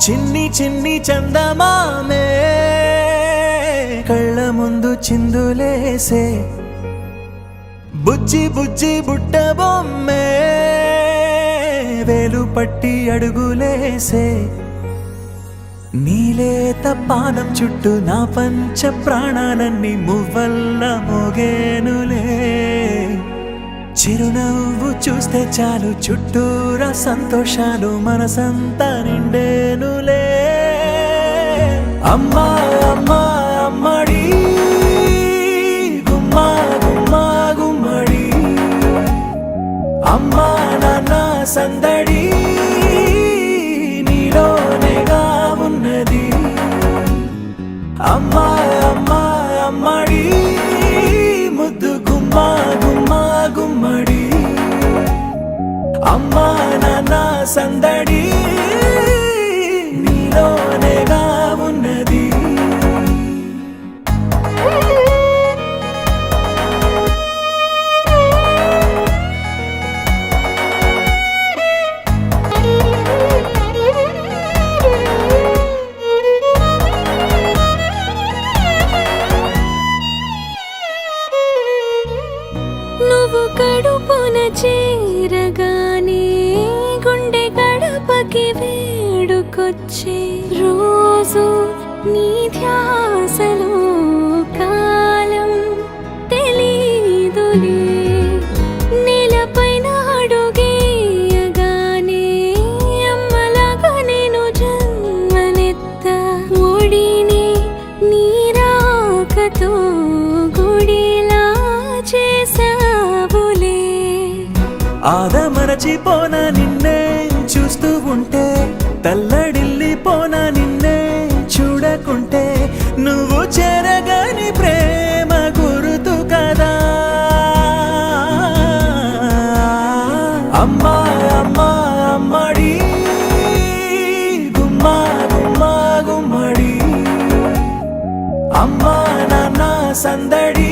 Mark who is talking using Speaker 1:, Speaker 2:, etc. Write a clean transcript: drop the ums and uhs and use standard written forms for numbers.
Speaker 1: చిన్ని చిన్ని చందమామే కళ్ళ ముందు చిందులేసే బుజ్జి బుజ్జి బుట్ట బొమ్మే వేలు పట్టి అడుగులేసే నీలేత పానం చుట్టూ నా పంచ ప్రాణాలన్నీ మువ్వల్ల మోగేనులే చిరునవ్వు చూస్తే చాలు చుట్టూరా సంతోషాలు మనసంతా నిండేనులే అమ్మా అమ్మా అమ్మడి గుమ్మా గుమ్మా గుమ్మడి అమ్మా నాన్న సందడి నీలోనేగా ఉన్నది అమ్మా అమ్మా అమ్మడి ముద్దు గుమ్మా గుమ్మా గుమ్మడి అమ్మా నాన్న సందడి నీలోనేగా ఉన్నది
Speaker 2: నువ్వు కడుపున చేరగానే గుండె గడపకి వేడుకొచ్చే రోజు నీ ధ్యాసలో కాలం తెలీదులే నేలపైన అడుగేయగానే అమ్మలాగా నేను జన్మనెత్త ఒడిని నీ రాకతో గుడిలా చేసావులే
Speaker 1: ఆదమరచిపోన నిన్నే చూస్తూ ఉంటే తల్లడిల్లిపోన నిన్నే చూడకుంటే నువ్వు చెరగని ప్రేమ గురుతు కదా అమ్మా అమ్మా అమ్మడి గుమ్మా గుమ్మా గుమ్మడి అమ్మా నాన్న సందడి